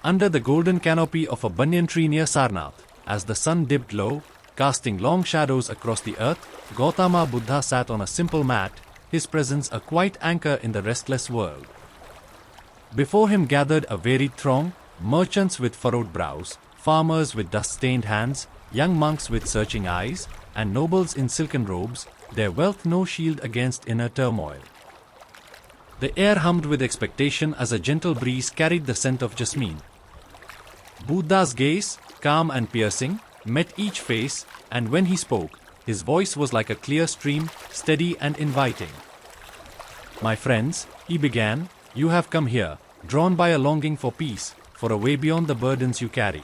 under the golden canopy of a banyan tree near Sarnath, as the sun dipped low, casting long shadows across the earth, Gautama Buddha sat on a simple mat, his presence a quiet anchor in the restless world. Before him gathered a varied throng, merchants with furrowed brows, farmers with dust-stained hands, young monks with searching eyes, and nobles in silken robes, their wealth no shield against inner turmoil. The air hummed with expectation as a gentle breeze carried the scent of jasmine. Buddha's gaze, calm and piercing, met each face, and when he spoke, his voice was like a clear stream, steady and inviting. "My friends," he began, "you have come here, drawn by a longing for peace, for a way beyond the burdens you carry.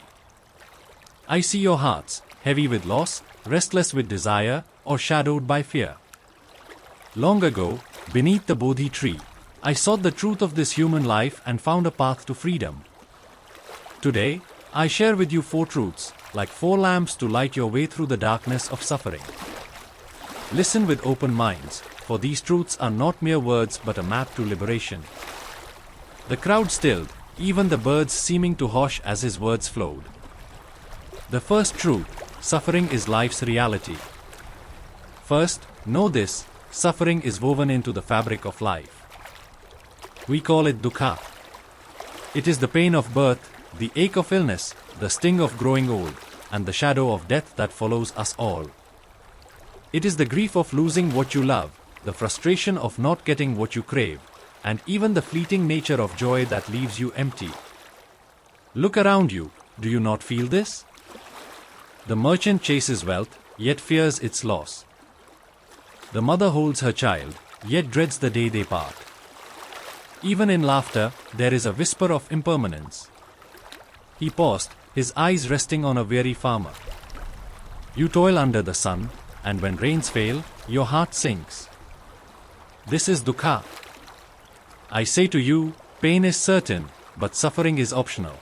I see your hearts, heavy with loss, restless with desire, or shadowed by fear. Long ago, beneath the Bodhi tree, I sought the truth of this human life and found a path to freedom. Today, I share with you 4 truths, like 4 lamps to light your way through the darkness of suffering. Listen with open minds, for these truths are not mere words but a map to liberation." The crowd stilled, even the birds seeming to hush as his words flowed. The first truth: suffering is life's reality. First, know this: suffering is woven into the fabric of life. We call it Dukkha. It is the pain of birth, the ache of illness, the sting of growing old, and the shadow of death that follows us all. It is the grief of losing what you love, the frustration of not getting what you crave, and even the fleeting nature of joy that leaves you empty. Look around you, do you not feel this? The merchant chases wealth, yet fears its loss. The mother holds her child, yet dreads the day they part. Even in laughter, there is a whisper of impermanence. He paused, his eyes resting on a weary farmer. You toil under the sun, and when rains fail, your heart sinks. This is Dukkha. I say to you, pain is certain, but suffering is optional.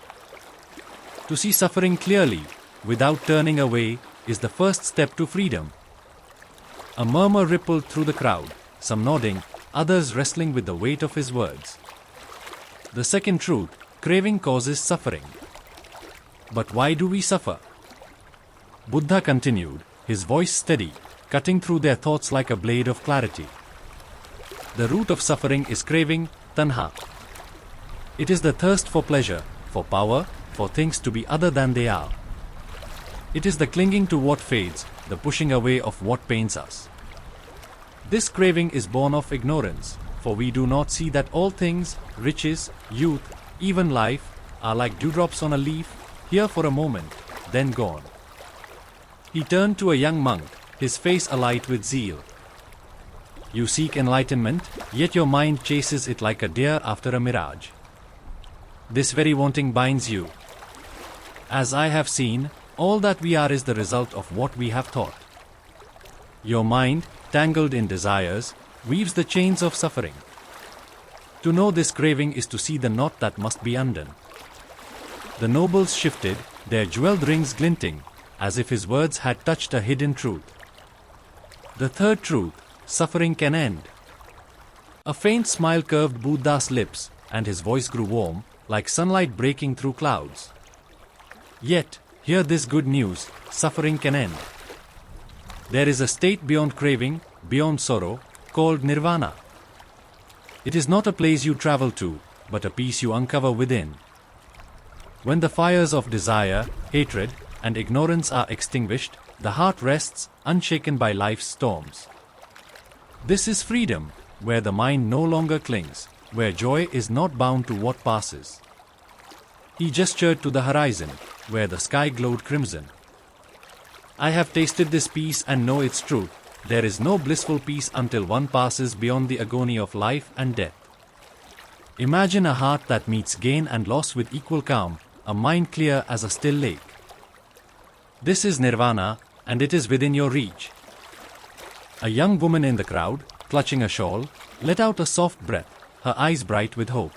To see suffering clearly, without turning away, is the first step to freedom. A murmur rippled through the crowd, some nodding, others wrestling with the weight of his words. The second truth: craving causes suffering. But why do we suffer? Buddha continued, his voice steady, cutting through their thoughts like a blade of clarity. The root of suffering is craving, Tanha. It is the thirst for pleasure, for power, for things to be other than they are. It is the clinging to what fades, the pushing away of what pains us. This craving is born of ignorance, for we do not see that all things, riches, youth, even life, are like dewdrops on a leaf, here for a moment, then gone. He turned to a young monk, his face alight with zeal. You seek enlightenment, yet your mind chases it like a deer after a mirage. This very wanting binds you. As I have seen, all that we are is the result of what we have thought. Your mind, tangled in desires, weaves the chains of suffering. To know this craving is to see the knot that must be undone. The nobles shifted, their jeweled rings glinting, as if his words had touched a hidden truth. The third truth: suffering can end. A faint smile curved Buddha's lips, and his voice grew warm, like sunlight breaking through clouds. Yet, hear this good news: suffering can end. There is a state beyond craving, beyond sorrow, called Nirvana. It is not a place you travel to, but a peace you uncover within. When the fires of desire, hatred, and ignorance are extinguished, the heart rests, unshaken by life's storms. This is freedom, where the mind no longer clings, where joy is not bound to what passes. He gestured to the horizon, where the sky glowed crimson. I have tasted this peace and know its truth. There is no blissful peace until one passes beyond the agony of life and death. Imagine a heart that meets gain and loss with equal calm, a mind clear as a still lake. This is Nirvana, and it is within your reach. A young woman in the crowd, clutching a shawl, let out a soft breath, her eyes bright with hope.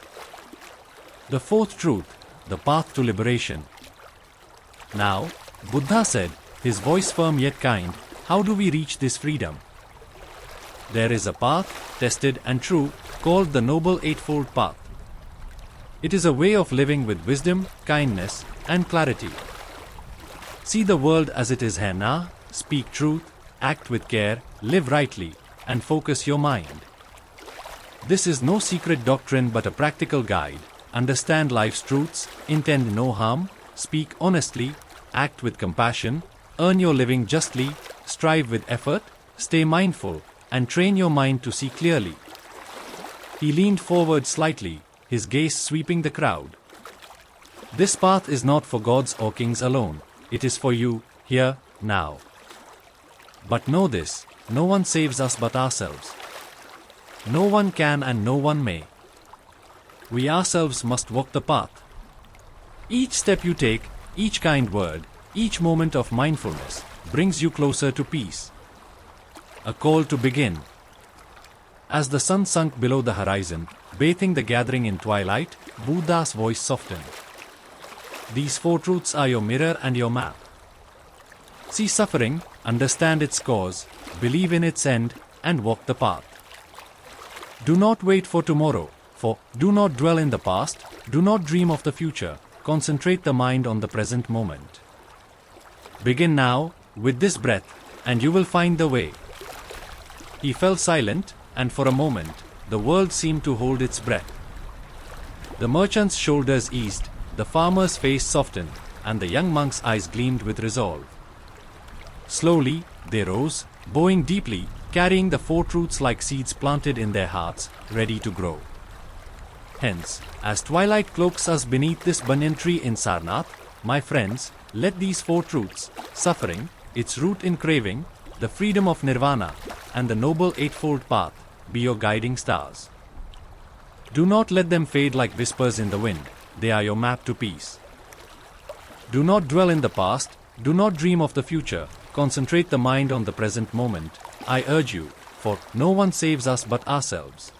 The fourth truth: the path to liberation. Now, Buddha said, his voice firm yet kind, how do we reach this freedom? There is a path, tested and true, called the Noble Eightfold Path. It is a way of living with wisdom, kindness, and clarity. See the world as it is here now, speak truth, act with care, live rightly, and focus your mind. This is no secret doctrine but a practical guide. Understand life's truths, intend no harm, speak honestly, act with compassion, earn your living justly, strive with effort, stay mindful, and train your mind to see clearly. He leaned forward slightly, his gaze sweeping the crowd. This path is not for gods or kings alone, it is for you, here, now. But know this, no one saves us but ourselves. No one can and no one may. We ourselves must walk the path. Each step you take, each kind word, each moment of mindfulness brings you closer to peace. A call to begin. As the sun sunk below the horizon, bathing the gathering in twilight, Buddha's voice softened. These four truths are your mirror and your map. See suffering, understand its cause, believe in its end, and walk the path. Do not wait for tomorrow, for do not dwell in the past, do not dream of the future, concentrate the mind on the present moment. Begin now, with this breath, and you will find the way. He fell silent, and for a moment, the world seemed to hold its breath. The merchant's shoulders eased, the farmer's face softened, and the young monk's eyes gleamed with resolve. Slowly, they rose, bowing deeply, carrying the four truths like seeds planted in their hearts, ready to grow. Hence, as twilight cloaks us beneath this banyan tree in Sarnath, my friends, let these four truths, suffering, its root in craving, the freedom of Nirvana, and the Noble Eightfold Path, be your guiding stars. Do not let them fade like whispers in the wind, they are your map to peace. Do not dwell in the past, do not dream of the future, concentrate the mind on the present moment, I urge you, for no one saves us but ourselves.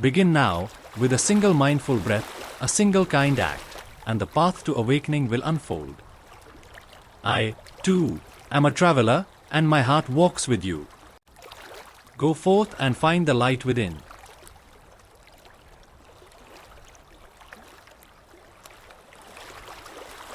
Begin now, with a single mindful breath, a single kind act, and the path to awakening will unfold. I, too, am a traveler, and my heart walks with you. Go forth and find the light within.